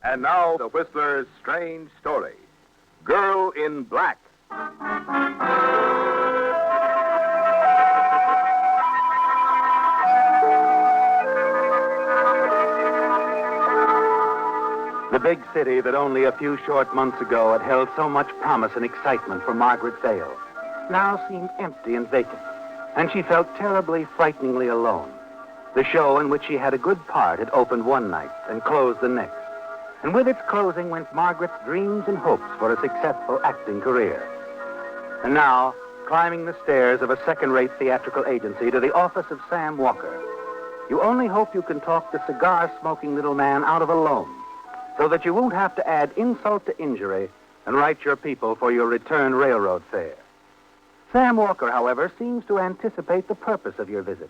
And now, the Whistler's strange story. Girl in Black. The big city that only a few short months ago had held so much promise and excitement for Margaret Bale now seemed empty and vacant, and she felt terribly, frighteningly alone. The show in which she had a good part had opened one night and closed the next. And with its closing went Margaret's dreams and hopes for a successful acting career. And now, climbing the stairs of a second-rate theatrical agency to the office of Sam Walker, you only hope you can talk the cigar-smoking little man out of a loan, so that you won't have to add insult to injury and write your people for your return railroad fare. Sam Walker, however, seems to anticipate the purpose of your visit,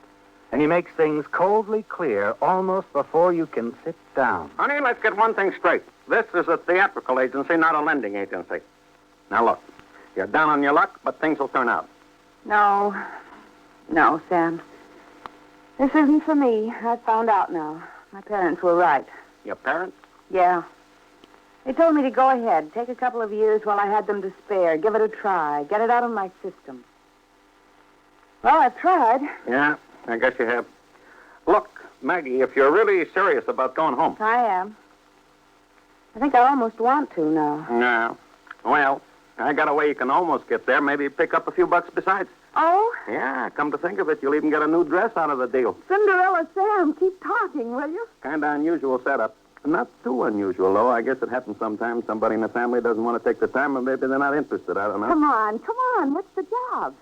and he makes things coldly clear almost before you can sit down. Honey, let's get one thing straight. This is a theatrical agency, not a lending agency. Now, look, you're down on your luck, but things will turn out. No, Sam. This isn't for me. I've found out now. My parents were right. Your parents? Yeah. They told me to go ahead, take a couple of years while I had them to spare, give it a try, get it out of my system. Well, I've tried. Yeah, I guess you have. Look, Maggie, if you're really serious about going home. I am. I think I almost want to now. No. Well, I got a way you can almost get there. Maybe pick up a few bucks besides. Oh? Yeah, come to think of it, you'll even get a new dress out of the deal. Cinderella Sam, keep talking, will you? Kind of unusual setup. Not too unusual, though. I guess it happens sometimes. Somebody in the family doesn't want to take the time, or maybe they're not interested. I don't know. Come on. What's the job?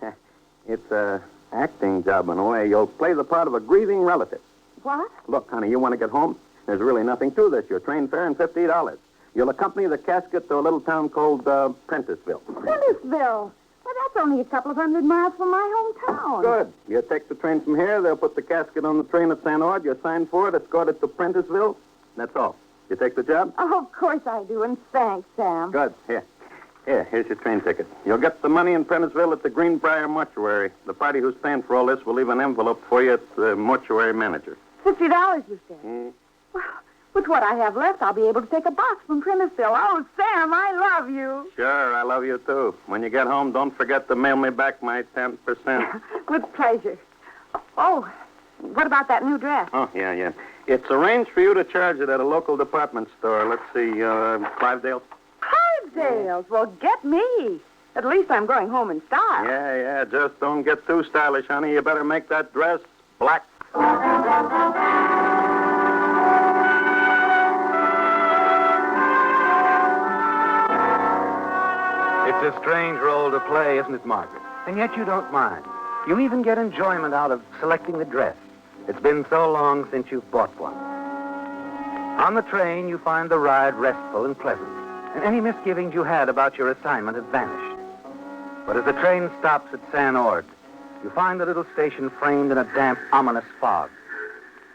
It's a acting job, in a way. You'll play the part of a grieving relative. What? Look, honey, you want to get home? There's really nothing to this. Your train fare and $50. You'll accompany the casket to a little town called Prentisville. Prentisville? Well, that's only a couple of 100 miles from my hometown. Good. You take the train from here. They'll put the casket on the train at St. Ord. You sign for it, escort it to Prentisville. That's all. You take the job? Oh, of course I do, and thanks, Sam. Good. Here's your train ticket. You'll get the money in Prentisville at the Greenbrier Mortuary. The party who's paying for all this will leave an envelope for you at the mortuary manager. $50, you said? Well, with what I have left, I'll be able to take a box from Prentisville. Oh, Sam, I love you. Sure, I love you, too. When you get home, don't forget to mail me back my 10%. With pleasure. Oh, what about that new dress? Oh, yeah. It's arranged for you to charge it at a local department store. Let's see, Clivedale's. Clivedale's? Well, get me. At least I'm going home in style. Yeah. Just don't get too stylish, honey. You better make that dress black. It's a strange role to play, isn't it, Margaret? And yet you don't mind. You even get enjoyment out of selecting the dress. It's been so long since you've bought one. On the train, you find the ride restful and pleasant, and any misgivings you had about your assignment have vanished. But as the train stops at St. Ord, you find the little station framed in a damp, ominous fog.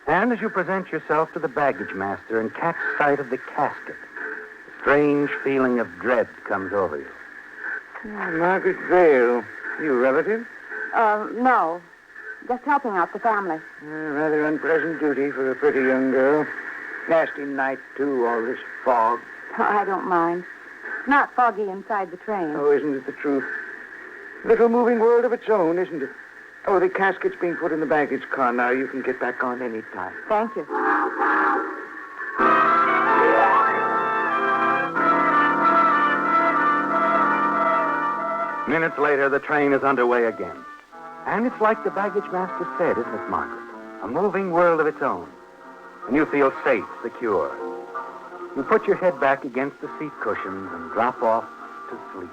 And as you present yourself to the baggage master and catch sight of the casket, a strange feeling of dread comes over you. Margaret Bale. You relative? No. Just helping out the family. Rather unpleasant duty for a pretty young girl. Nasty night, too, all this fog. Oh, I don't mind. Not foggy inside the train. Oh, isn't it the truth? Little moving world of its own, isn't it? Oh, the casket's being put in the baggage car now. You can get back on any time. Thank you. Minutes later, the train is underway again. And it's like the baggage master said, isn't it, Margaret? A moving world of its own. And you feel safe, secure. You put your head back against the seat cushions and drop off to sleep.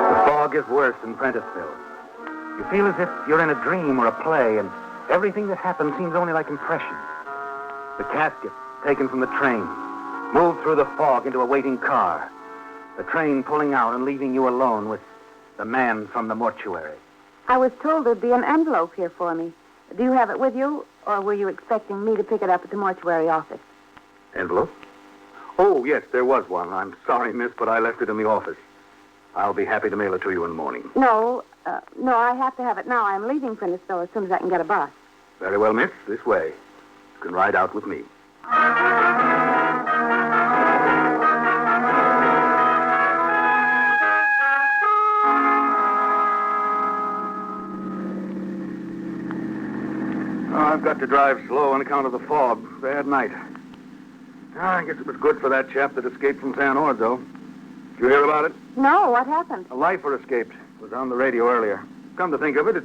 The fog is worse in Prentisville. You feel as if you're in a dream or a play, and everything that happens seems only like impressions. The casket, taken from the train, moved through the fog into a waiting car. The train pulling out and leaving you alone with the man from the mortuary. I was told there'd be an envelope here for me. Do you have it with you, or were you expecting me to pick it up at the mortuary office? Envelope? Oh, yes, there was one. I'm sorry, miss, but I left it in the office. I'll be happy to mail it to you in the morning. No, No, I have to have it now. I'm leaving Prentisville as soon as I can get a bus. Very well, miss. This way. You can ride out with me. I've got to drive slow on account of the fog. Bad night. I guess it was good for that chap that escaped from San Ord, though. Did you hear about it? No, what happened? A lifer escaped. It was on the radio earlier. Come to think of it, it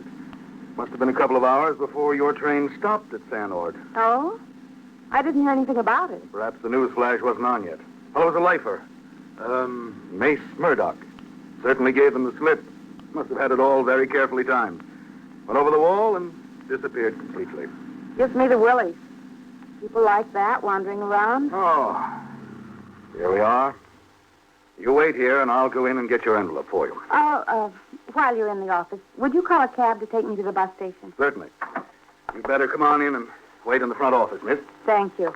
must have been a couple of hours before your train stopped at San Ord. Oh? I didn't hear anything about it. Perhaps the news flash wasn't on yet. Fellow was a lifer. Mace Murdoch. Certainly gave them the slip. Must have had it all very carefully timed. Went over the wall and disappeared completely. Gives me the willies. People like that wandering around. Oh. Here we are. You wait here, and I'll go in and get your envelope for you. While you're in the office, would you call a cab to take me to the bus station? Certainly. You better come on in and wait in the front office, miss. Thank you.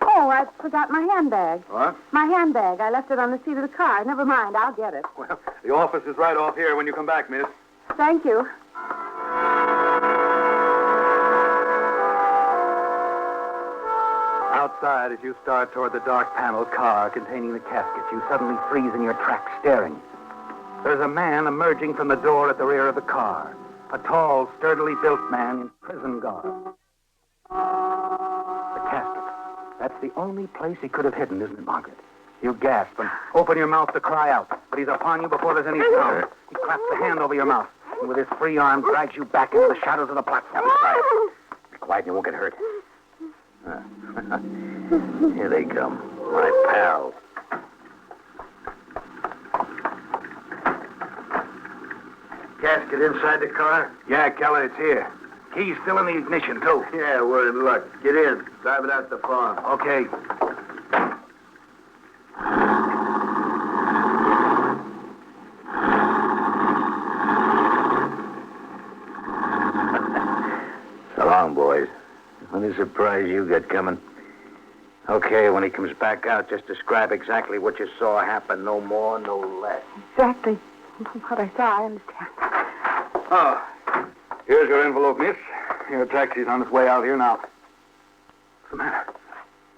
Oh, I forgot my handbag. What? My handbag. I left it on the seat of the car. Never mind, I'll get it. Well, the office is right off here when you come back, miss. Thank you. Outside, as you start toward the dark paneled car containing the casket, you suddenly freeze in your tracks, staring. There's a man emerging from the door at the rear of the car. A tall, sturdily built man in prison garb. The casket. That's the only place he could have hidden, isn't it, Margaret? You gasp and open your mouth to cry out, but he's upon you before there's any sound. He claps a hand over your mouth, and with his free arm drags you back into the shadows of the platform. Be quiet, you won't get hurt. Here they come, my pals. Casket inside the car? Yeah, Keller, it's here. Key's still in the ignition, too. Yeah, we're in luck. Get in. Drive it out the farm. Okay. So long, boys. Any surprise you got coming? Okay, when he comes back out, just describe exactly what you saw happen. No more, no less. Exactly what I saw, I understand. Oh, here's your envelope, miss. Your taxi's on its way out here now. What's the matter?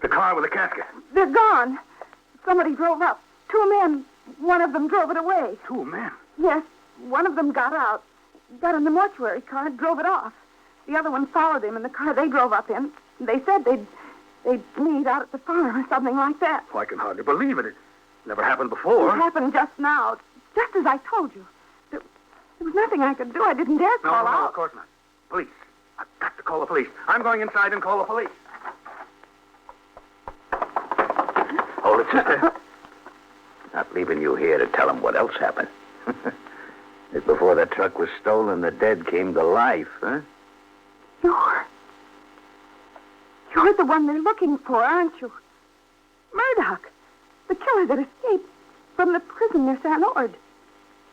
The car with the casket. They're gone. Somebody drove up. 2 men. One of them drove it away. 2 men? Yes, one of them got out, got in the mortuary car and drove it off. The other one followed him in the car they drove up in. They said they'd meet out at the farm or something like that. Oh, I can hardly believe it. It never happened before. It happened just now, just as I told you. There was nothing I could do. I didn't dare call No, out. of course not. Police. I've got to call the police. I'm going inside and call the police. Hold it, sister. Not leaving you here to tell them what else happened. Just before the truck was stolen, the dead came to life, huh? You're the one they're looking for, aren't you? Murdoch, the killer that escaped from the prison near San Ord.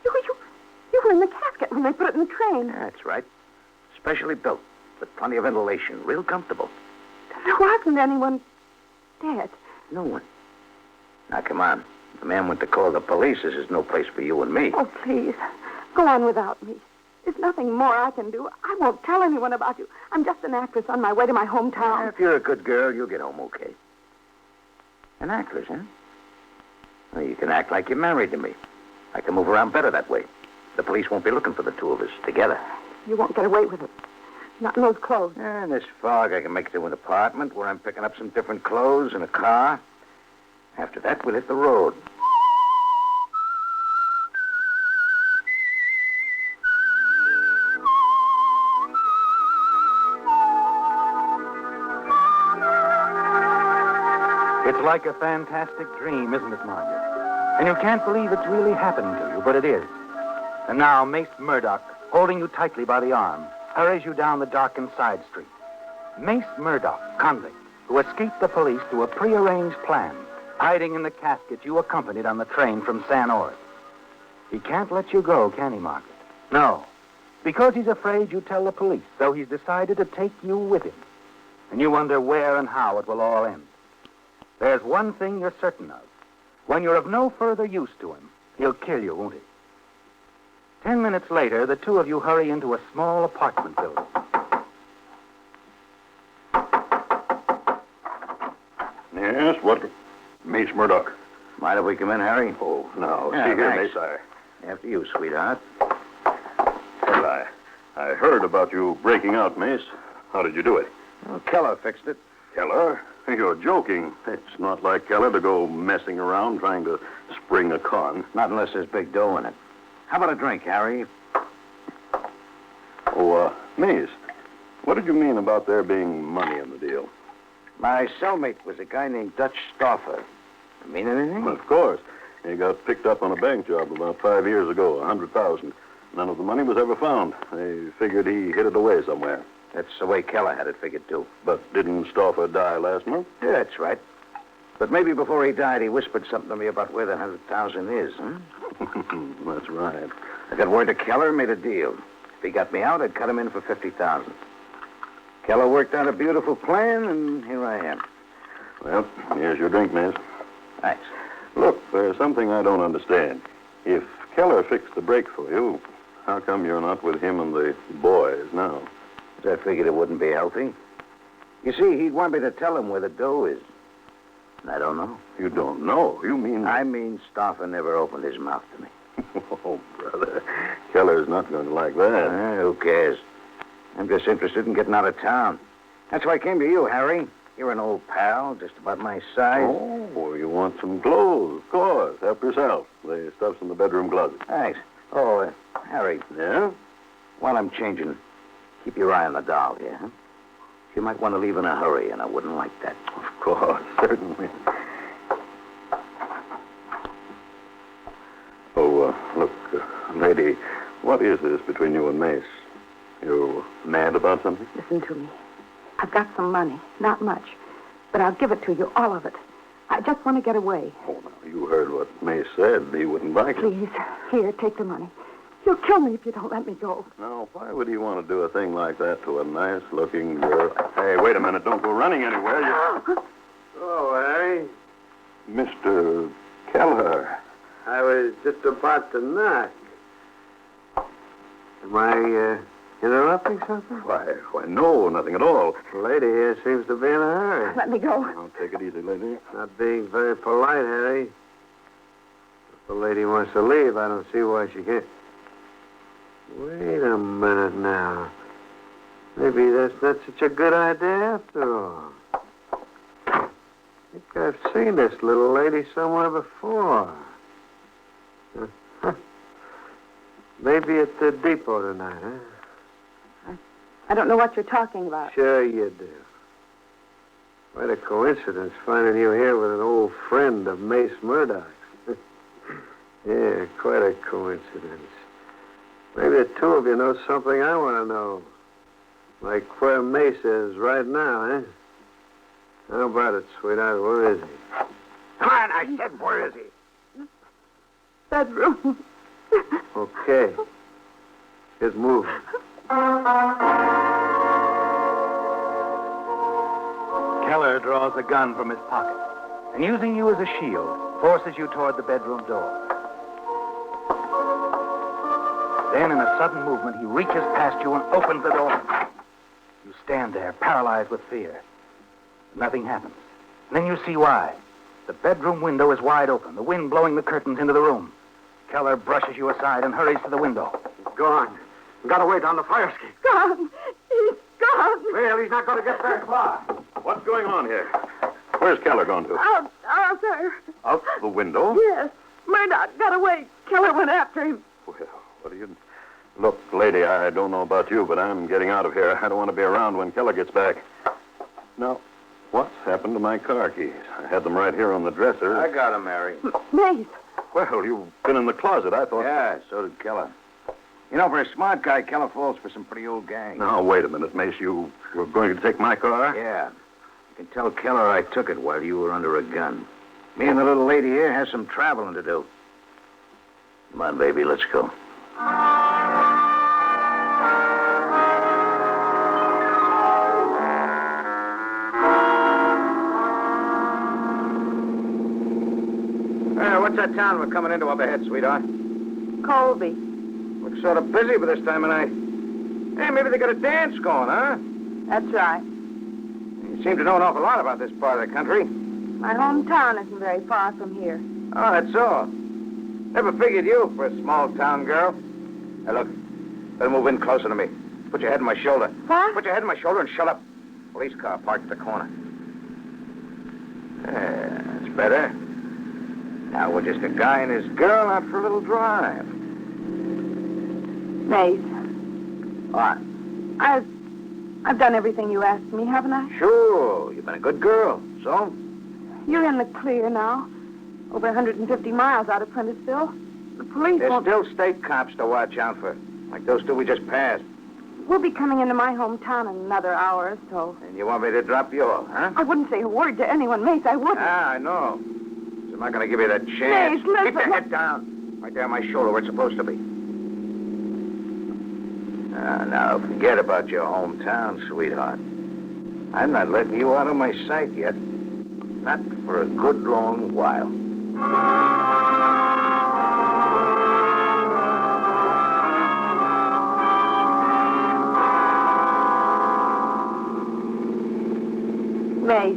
You were in the casket when they put it in the train. That's right. Specially built, with plenty of ventilation, real comfortable. There wasn't anyone dead. No one. Now, come on. The man went to call the police. This is no place for you and me. Oh, please, go on without me. There's nothing more I can do. I won't tell anyone about you. I'm just an actress on my way to my hometown. If you're a good girl, you'll get home okay. An actress, huh? Well, you can act like you're married to me. I can move around better that way. The police won't be looking for the 2 of us together. You won't get away with it. Not in those clothes. In this fog, I can make it to an apartment where I'm picking up some different clothes and a car. After that, we'll hit the road. It's like a fantastic dream, isn't it, Margaret? And you can't believe it's really happening to you, but it is. And now, Mace Murdoch, holding you tightly by the arm, hurries you down the darkened side street. Mace Murdoch, convict, who escaped the police through a prearranged plan, hiding in the casket you accompanied on the train from San Ord. He can't let you go, can he, Margaret? No, because he's afraid you tell the police, so he's decided to take you with him. And you wonder where and how it will all end. There's one thing you're certain of. When you're of no further use to him, he'll kill you, won't he? 10 minutes later, the two of you hurry into a small apartment building. Yes, what? Mace Murdoch. Mind if we come in, Harry? Oh, no. Yeah, See here, thanks. Mace, After you, sweetheart. Well, I heard about you breaking out, Mace. How did you do it? Well, Keller fixed it. Keller? You're joking. It's not like Keller to go messing around trying to spring a con. Not unless there's big dough in it. How about a drink, Harry? Oh, Mace, what did you mean about there being money in the deal? My cellmate was a guy named Dutch Stauffer. Mean anything? Of course. He got picked up on a bank job about 5 years ago, $100,000. None of the money was ever found. They figured he hid it away somewhere. That's the way Keller had it figured, too. But didn't Stauffer die last month? Yeah, that's right. But maybe before he died, he whispered something to me about where the 100,000 is, huh? That's right. I got word to Keller and made a deal. If he got me out, I'd cut him in for 50,000. Keller worked out a beautiful plan, and here I am. Well, here's your drink, miss. Thanks. Look, there's something I don't understand. If Keller fixed the break for you, how come you're not with him and the boys now? I figured it wouldn't be healthy. You see, he'd want me to tell him where the dough is. And I don't know. You don't know? You mean... I mean Stauffer never opened his mouth to me. Oh, brother. Keller's not going to like that. Who cares? I'm just interested in getting out of town. That's why I came to you, Harry. You're an old pal, just about my size. Oh, you want some clothes? Of course. Help yourself. The stuff's in the bedroom closet. Thanks. Oh, Harry. Yeah? While I'm changing, keep your eye on the doll here, huh? She might want to leave in a hurry, and I wouldn't like that. Of course, certainly. Oh, look, lady, what is this between you and Mace? You mad about something? Listen to me. I've got some money. Not much. But I'll give it to you, all of it. I just want to get away. Oh, now, you heard what Mace said. He wouldn't like it. Please, here, take the money. You'll kill me if you don't let me go. Now, why would he want to do a thing like that to a nice-looking girl? Hey, wait a minute. Don't go running anywhere. Oh, Harry. Mr. Keller. I was just about to knock. Am I interrupting something? Why, no, nothing at all. The lady here seems to be in a hurry. Let me go. Now, take it easy, lady. Not being very polite, Harry. If the lady wants to leave, I don't see why she can't. Wait a minute now. Maybe that's not such a good idea after all. I think I've seen this little lady somewhere before. Maybe at the depot tonight, huh? I don't know what you're talking about. Sure you do. Quite a coincidence finding you here with an old friend of Mace Murdoch's. Yeah, quite a coincidence. Maybe the two of you know something I want to know. Like where Mace is right now, eh? How about it, sweetheart? Where is he? Come on, I said, where is he? Bedroom. Okay. Get moving. Keller draws a gun from his pocket and, using you as a shield, forces you toward the bedroom door. Then, in a sudden movement, he reaches past you and opens the door. You stand there, paralyzed with fear. Nothing happens. And then you see why. The bedroom window is wide open, the wind blowing the curtains into the room. Keller brushes you aside and hurries to the window. He's gone. Got away down the fire escape. Gone. He's gone. Well, he's not going to get very far. What's going on here? Where's Keller gone to? Out there. Out the window? Yes. Murdoch got away. Keller went after him. Well, what do you... Look, lady, I don't know about you, but I'm getting out of here. I don't want to be around when Keller gets back. Now, what's happened to my car keys? I had them right here on the dresser. I got him, Mary. Mace. Well, you've been in the closet. I thought... Yeah, so did Keller. You know, for a smart guy, Keller falls for some pretty old gang. Now, wait a minute, Mace. You're going to take my car? Yeah. You can tell Keller I took it while you were under a gun. Me and the little lady here has some traveling to do. Come on, baby, let's go. What's that town we're coming into up ahead, sweetheart? Colby. Looks sort of busy for this time of night. Hey, maybe they got a dance going, huh? That's right. You seem to know an awful lot about this part of the country. My hometown isn't very far from here. Oh, that's all. Never figured you for a small-town girl. Hey, look. Better move in closer to me. Put your head on my shoulder. What? Put your head on my shoulder and shut up. Police car parked at the corner. Yeah, that's better. Now we're just a guy and his girl out for a little drive. Mace, What? I've done everything you asked me, haven't I? Sure. You've been a good girl. So? You're in the clear now. Over 150 miles out of Prentisville. The police There's won't... still state cops to watch out for. Like those two we just passed. We'll be coming into my hometown in another hour or so. And you want me to drop you off, huh? I wouldn't say a word to anyone, Mace. I wouldn't. I know. So I'm not going to give you that chance. Mace, listen. Keep your head down. Right there on my shoulder where it's supposed to be. Now, forget about your hometown, sweetheart. I'm not letting you out of my sight yet. Not for a good long while. Mace,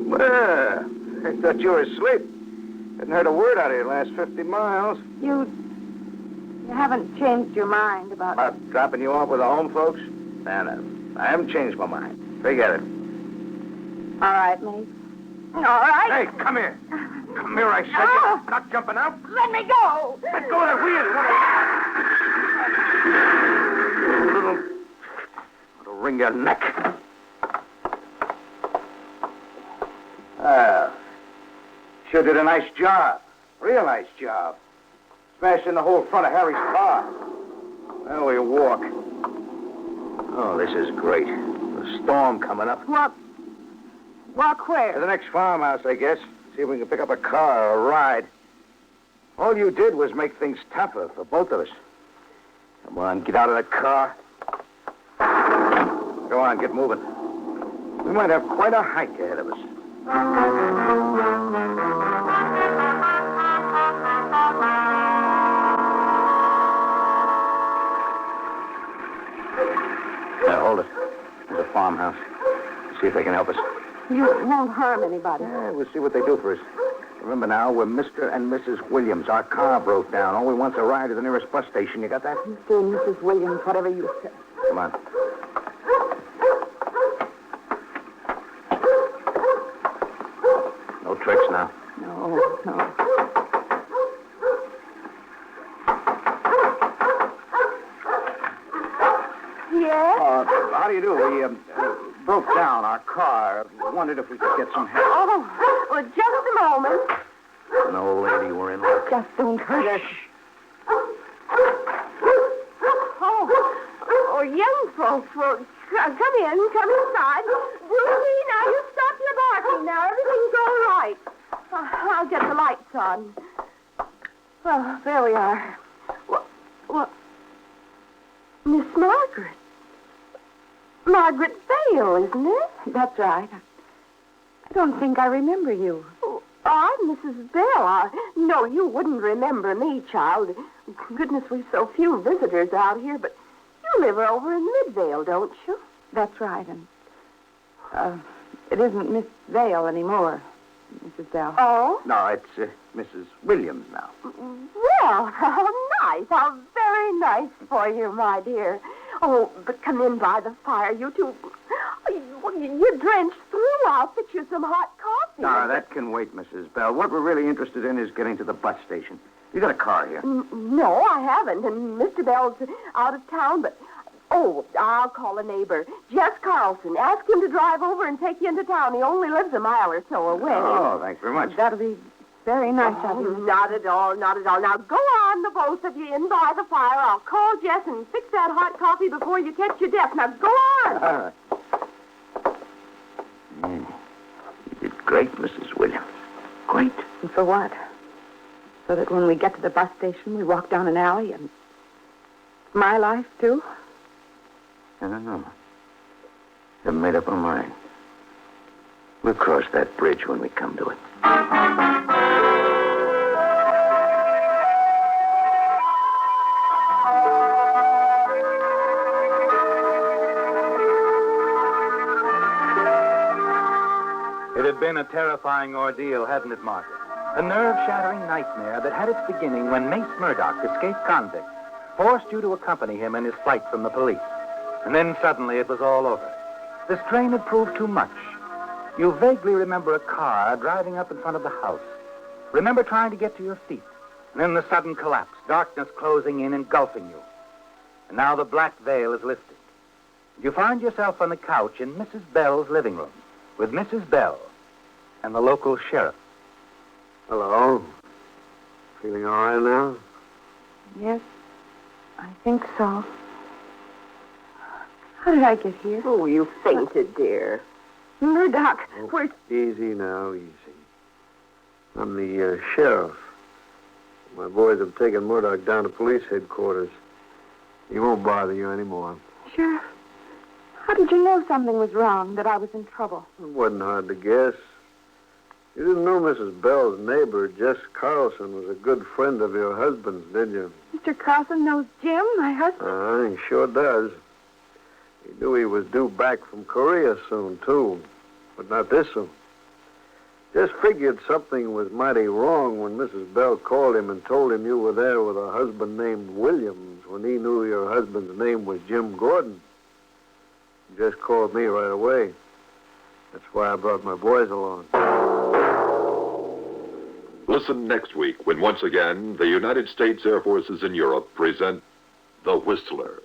Well, I thought you were asleep. Hadn't heard a word out of you the last 50 miles. you haven't changed your mind about... About dropping you off with the home folks? No. I haven't changed my mind. Forget it. All right, Mace. All right. Hey, come here. Come here, I said. No. You're not jumping out. Let me go. Let go of that wheel. It'll wring your neck. Well, sure did a nice job. Real nice job. Smashed in the whole front of Harry's car. Well, we walk. Oh, this is great. The storm coming up. Walk where? To the next farmhouse, I guess. See if we can pick up a car or a ride. All you did was make things tougher for both of us. Come on, get out of that car. Go on, get moving. We might have quite a hike ahead of us. Now, hold it. There's a farmhouse. See if they can help us. You won't harm anybody. Yeah, we'll see what they do for us. Remember now, we're Mr. and Mrs. Williams. Our car broke down. All we want's a ride to the nearest bus station. You got that? Mr. and Mrs. Williams, whatever you say. Come on. No tricks now. No. Yes? How do you do? We broke down our car. Wondered if we could get some help. Oh, well, just a moment. An old lady we're in with. Just don't hurt her. Oh, young folks, well, come inside. Ruthie, now you stop your barking. Now everything's all right. I'll get the lights on. Well, there we are. What? Miss Margaret. Margaret Bale, isn't it? That's right. I don't think I remember you. Oh, I'm Mrs. Bale. No, you wouldn't remember me, child. Goodness, we've so few visitors out here, but you live over in Midvale, don't you? That's right, and it isn't Miss Vale anymore, Mrs. Bell. Oh? No, it's Mrs. Williams now. Well, how nice. How very nice for you, my dear. Oh, but come in by the fire, you two. You're drenched through. I'll fix you some hot coffee. No, that can wait, Mrs. Bell. What we're really interested in is getting to the bus station. You got a car here? No, I haven't, and Mr. Bell's out of town, but... Oh, I'll call a neighbor, Jess Carlson. Ask him to drive over and take you into town. He only lives a mile or so away. Oh, thanks very much. That'll be very nice of you. Not at all. Now, go on, the both of you, in by the fire. I'll call Jess and fix that hot coffee before you catch your death. Now, go on. All right. You did great, Mrs. Williams. Great. And for what? So that when we get to the bus station, we walk down an alley and... My life, too? I don't know. Haven't made up our mind. We'll cross that bridge when we come to it. been a terrifying ordeal, hadn't it, Margaret? A nerve-shattering nightmare that had its beginning when Mace Murdoch, escaped convict, forced you to accompany him in his flight from the police. And then suddenly it was all over. This train had proved too much. You vaguely remember a car driving up in front of the house. Remember trying to get to your feet. And then the sudden collapse, darkness closing in, engulfing you. And now the black veil is lifted. You find yourself on the couch in Mrs. Bell's living room with Mrs. Bell and the local sheriff. Hello. Feeling all right now? Yes, I think so. How did I get here? Oh, you fainted, dear. Murdoch, where's... Easy now, easy. I'm the sheriff. My boys have taken Murdoch down to police headquarters. He won't bother you anymore. Sheriff, how did you know something was wrong, that I was in trouble? It wasn't hard to guess. You didn't know Mrs. Bell's neighbor, Jess Carlson, was a good friend of your husband's, did you? Mr. Carlson knows Jim, my husband? He sure does. He knew he was due back from Korea soon, too. But not this soon. Just figured something was mighty wrong when Mrs. Bell called him and told him you were there with a husband named Williams when he knew your husband's name was Jim Gordon. He just called me right away. That's why I brought my boys along. Listen next week when once again the United States Air Forces in Europe present The Whistler.